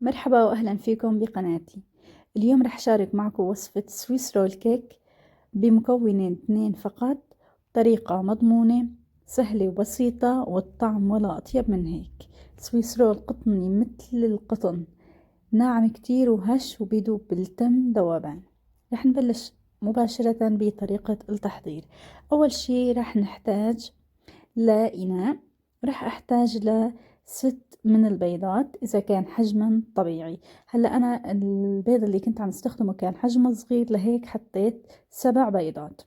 مرحبا وأهلا فيكم بقناتي. اليوم رح شارك معكم وصفة سويس رول كيك بمكونين 2 فقط، طريقة مضمونة سهلة وبسيطة والطعم ولا أطيب من هيك. سويس رول قطني مثل القطن، ناعم كتير وهش وبيدوب بالتم ذوبان. رح نبلش مباشرة بطريقة التحضير. أول شي رح نحتاج لإناء، راح أحتاج ل6 من البيضات إذا كان حجما طبيعي. هلا أنا البيض اللي كنت عم استخدمه كان حجمه صغير، لهيك حطيت 7 بيضات.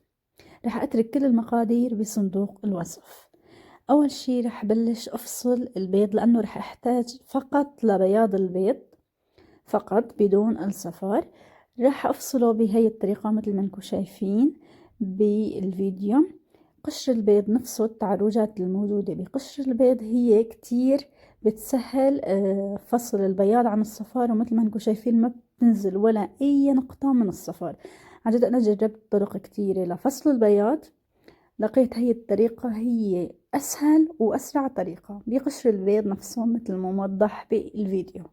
راح أترك كل المقادير بصندوق الوصف. أول شي راح بلش أفصل البيض لأنه راح أحتاج فقط لبياض البيض فقط بدون الصفار. راح أفصله بهي الطريقة مثل ما انكم شايفين بالفيديو. قشر البيض نفسه، التعرجات الموجودة بقشر البيض هي كتير بتسهل فصل البياض عن الصفار، ومثل ما انكم شايفين ما بتنزل ولا أي نقطة من الصفار. عن جد أنا جربت طرق كتيرة لفصل البياض، لقيت هي الطريقة هي أسهل وأسرع طريقة بقشر البيض نفسه مثل ما موضح بالفيديو.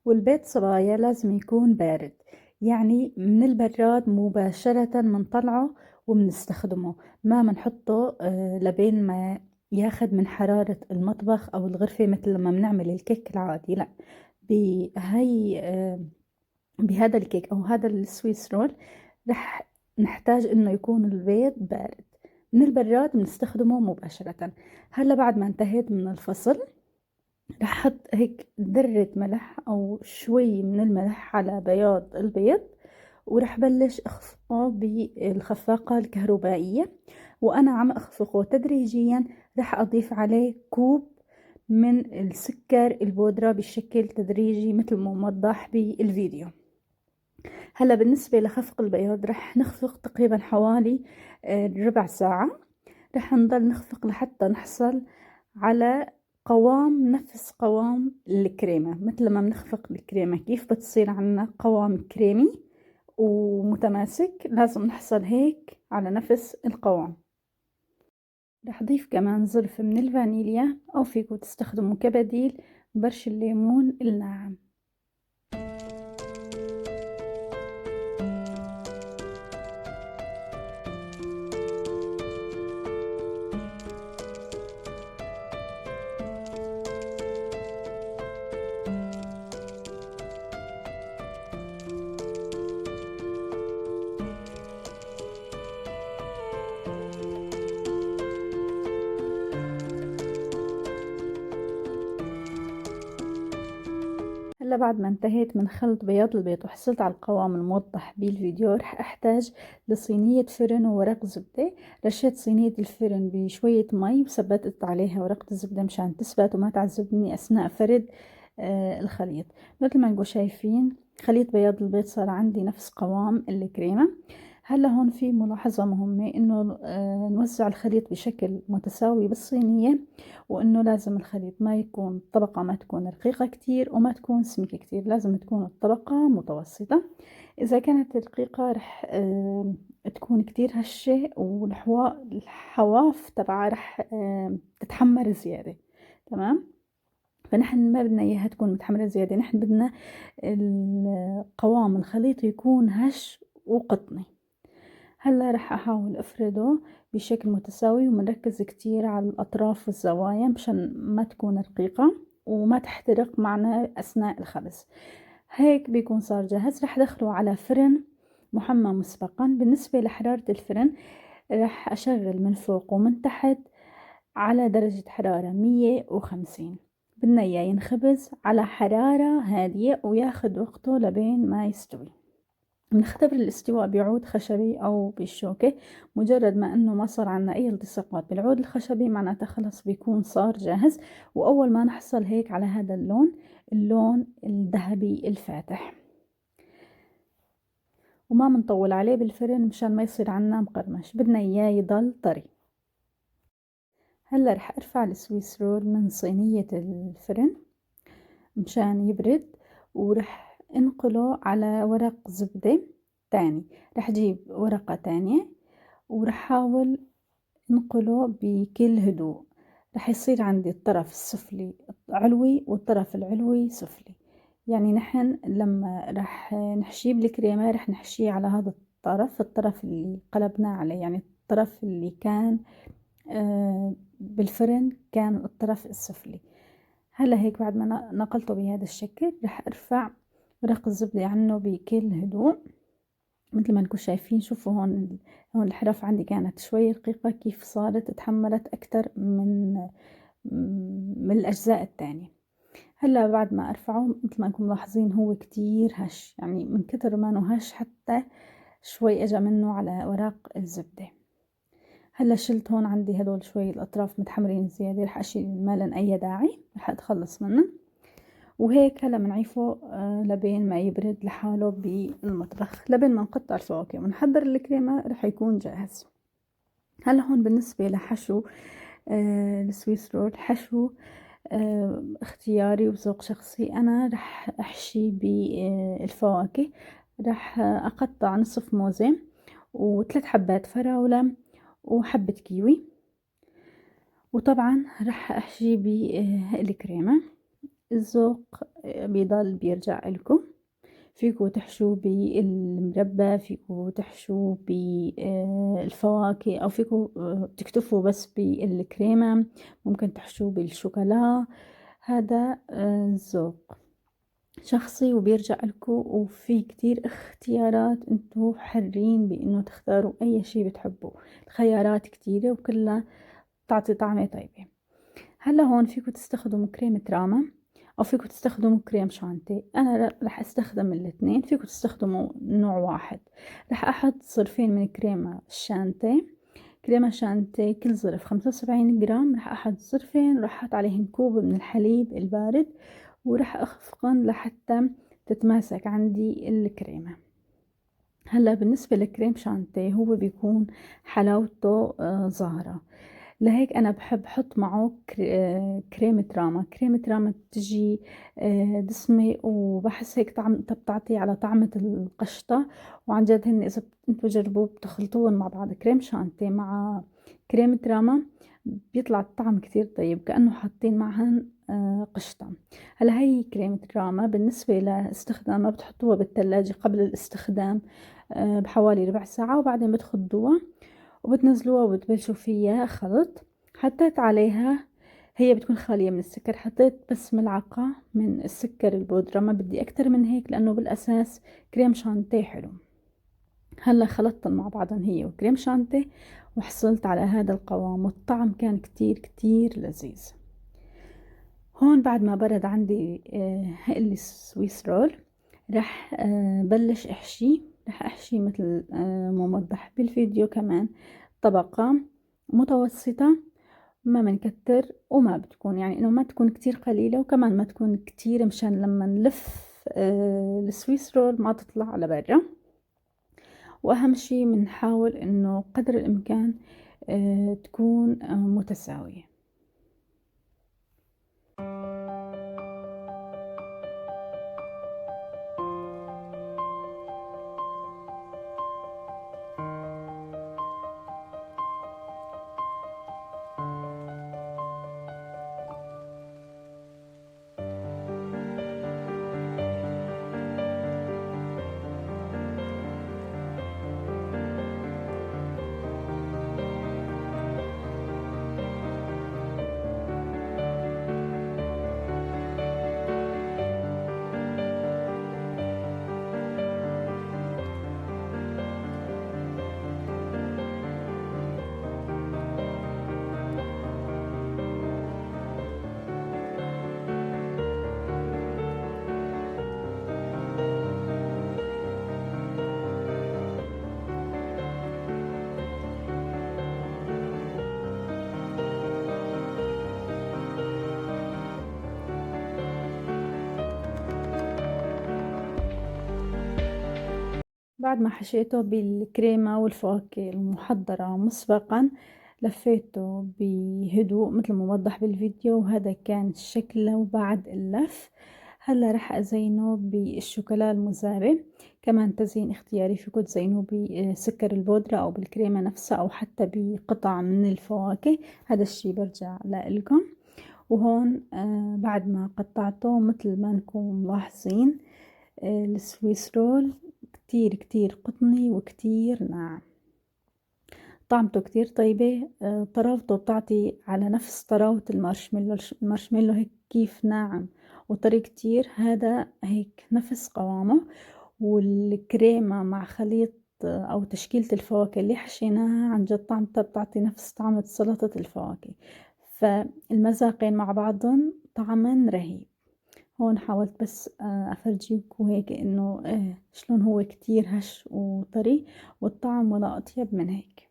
والبيض صبايا لازم يكون بارد، يعني من البراد مباشرة منطلعه وبنستخدمه، ما منحطه لبين ما ياخد من حرارة المطبخ أو الغرفة مثل لما بنعمل الكيك العادي. لا، بهي بهذا الكيك أو هذا السويس رول رح نحتاج إنه يكون البيض بارد. من البراد بنستخدمه مباشرة. هلا بعد ما انتهيت من الفصل رح أحط هيك ذرة ملح أو شوي من الملح على بياض البيض، ورح بلش أخفقه بالخفاقة الكهربائية. وأنا عم أخفقه تدريجيا رح أضيف عليه كوب من السكر البودرة بشكل تدريجي مثل ما موضح بالفيديو. هلا بالنسبة لخفق البياض رح نخفق تقريبا حوالي ربع ساعة. رح نضل نخفق لحتى نحصل على قوام نفس قوام الكريمة. مثل ما بنخفق الكريمة كيف بتصير عنا قوام كريمي ومتماسك، لازم نحصل هيك على نفس القوام. رح ضيف كمان ظرف من الفانيليا، أو فيكم تستخدموا كبديل برش الليمون الناعم. هلا بعد ما انتهيت من خلط بياض البيض وحصلت على القوام الموضح بالفيديو، رح احتاج لصينية فرن وورق زبدة. رشيت صينية الفرن بشوية مي وثبتت عليها ورقة الزبدة مشان تثبت وما تعذبني اثناء فرد الخليط. مثل ما انكم شايفين خليط بياض البيض صار عندي نفس قوام الكريمة. هلا هون في ملاحظة مهمة، انه نوزع الخليط بشكل متساوي بالصينية، وانه لازم الخليط ما يكون طبقة ما تكون رقيقة كتير وما تكون سميكة كتير، لازم تكون الطبقة متوسطة. اذا كانت رقيقة رح تكون كتير هشة، والحواف تبعها رح تتحمر زيادة. تمام، فنحن ما بدنا اياها تكون متحمرة زيادة، نحن بدنا القوام الخليط يكون هش وقطني. هلا رح احاول افرده بشكل متساوي ومنركز كتير على الاطراف والزوايا مشان ما تكون رقيقة وما تحترق معنا اثناء الخبز. هيك بيكون صار جاهز. رح ادخله على فرن محمى مسبقا. بالنسبة لحرارة الفرن رح اشغل من فوق ومن تحت على درجة حرارة 150. بدنا اياه ينخبز على حرارة هادية وياخد وقته لبين ما يستوي. بنختبر الاستواء بعود خشبي أو بالشوكة. مجرد ما أنه ما صار عنا أي التصاقات بالعود الخشبي معناتها خلص بيكون صار جاهز. وأول ما نحصل هيك على هذا اللون، اللون الذهبي الفاتح، وما منطول عليه بالفرن مشان ما يصير عنا مقرمش، بدنا إياه يضل طري. هلا رح أرفع السويس رول من صينية الفرن مشان يبرد، ورح انقله على ورق زبدة تاني. رح اجيب ورقة تانية ورح احاول انقله بكل هدوء. رح يصير عندي الطرف السفلي علوي والطرف العلوي سفلي. يعني نحن لما رح نحشيه بالكريمة رح نحشيه على هذا الطرف اللي قلبناه عليه، يعني الطرف اللي كان بالفرن كان الطرف السفلي. هلا هيك بعد ما نقلته بهذا الشكل رح ارفع ورق الزبدة عنه بكل هدوء. مثل ما انكم شايفين، شوفوا هون الحرف عندي كانت شوي رقيقة، كيف صارت تحملت أكتر من الأجزاء التانية. هلا بعد ما أرفعه مثل ما انكم ملاحظين هو كتير هش، يعني من كتر ما انه هش حتى شوي اجا منه على ورق الزبدة. هلا شلت هون عندي هدول شوي الأطراف متحمرين زيادة، رح أشيل ما لن أي داعي، رح أتخلص منه. وهيك هلا بنعيفه لبين ما يبرد لحاله بالمطبخ، لبين ما نقطع الفواكه ونحضر الكريمة رح يكون جاهز. هلا هون بالنسبة لحشو السويس رول، حشو اختياري وذوق شخصي. أنا رح أحشي بالفواكه، رح أقطع نصف موزة و3 حبات فراولة وحبة كيوي، وطبعا رح أحشي بالكريمة. الذوق بيضل بيرجع لكم، فيكو تحشوا بالمربى، فيكو تحشوا بالفواكه، أو فيكو تكتفوا بس بالكريمة، ممكن تحشوا بالشوكولا. هذا ذوق شخصي وبيرجع لكم، وفي كتير اختيارات انتو حرين بانه تختاروا اي شي بتحبوه. الخيارات كتيرة وكلها تعطي طعمة طيبة. هلا هون فيكم تستخدموا كريمة راما او فيكم تستخدموا كريم شانتي. انا رح استخدم الاثنين، فيكم تستخدموا نوع واحد. رح احط ظرفين من كريمة شانتي. كريمة شانتي كل ظرف 75 جرام، رح احط ظرفين، رح احط عليهن كوب من الحليب البارد، ورح اخفقن لحتى تتماسك عندي الكريمة. هلا بالنسبة لكريم شانتي هو بيكون حلاوته ظاهرة، لهيك أنا بحب حط معه كريمة راما. كريمة راما بتجي دسمة، وبحس هيك بتعطي على طعمة القشطة. وعن جد هن إذا انتوا جربوه بتخلطوهم مع بعض، كريم شانتي مع كريمة راما، بيطلع الطعم كتير طيب كأنه حاطين معهن قشطة. هلا هي كريمة راما بالنسبة لاستخدامها بتحطوها بالثلاجة قبل الاستخدام بحوالي ربع ساعة، وبعدين بتخضوها وبتنزلوها وبتبلشوا فيها خلط. حطيت عليها، هي بتكون خالية من السكر، حطيت بس ملعقة من السكر البودرة، ما بدي أكتر من هيك لأنه بالأساس كريم شانتيه حلو. هلا خلطتهم مع بعضهم هي وكريم شانتيه، وحصلت على هذا القوام، والطعم كان كتير كتير لذيذ. هون بعد ما برد عندي السويس رول، رح بلش احشي. رح احشي مثل ما موضح بالفيديو كمان، طبقة متوسطة، ما منكتر وما بتكون يعني انه ما تكون كتير قليلة، وكمان ما تكون كتير مشان لما نلف السويس رول ما تطلع على برا. واهم شي بنحاول انه قدر الامكان تكون متساوية. بعد ما حشيته بالكريمة والفواكه المحضرة مسبقا، لفيته بهدوء مثل ما موضح بالفيديو، وهذا كان شكله بعد اللف. هلا رح ازينه بالشوكولا المذابة، كمان تزيين اختياري، فيكم تزينوه بسكر البودرة او بالكريمة نفسها او حتى بقطع من الفواكه، هذا الشي برجع لإلكم. وهون بعد ما قطعته مثل ما انكم ملاحظين السويس رول كتير كتير قطني وكتير ناعم، طعمته كتير طيبة. طراوته بتعطي على نفس طراوة المارشميلو. المارشميلو هيك كيف ناعم وطري كتير، هذا هيك نفس قوامه. والكريمة مع خليط أو تشكيلة الفواكه اللي حشيناها عن جد طعمتها بتعطي نفس طعمة سلطة الفواكه، فالمذاقين مع بعضهم طعما رهيب. هون حاولت بس أفرجيكوا هيك إنه شلون هو كتير هش وطري، والطعم ولا أطيب من هيك.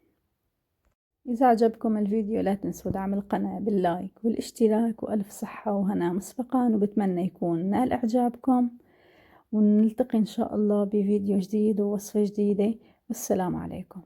إذا عجبكم الفيديو لا تنسوا دعم القناة باللايك والاشتراك، وألف صحة وهنا مسبقا، وبتمنى يكون نال إعجابكم، ونلتقي إن شاء الله بفيديو جديد ووصفة جديدة. والسلام عليكم.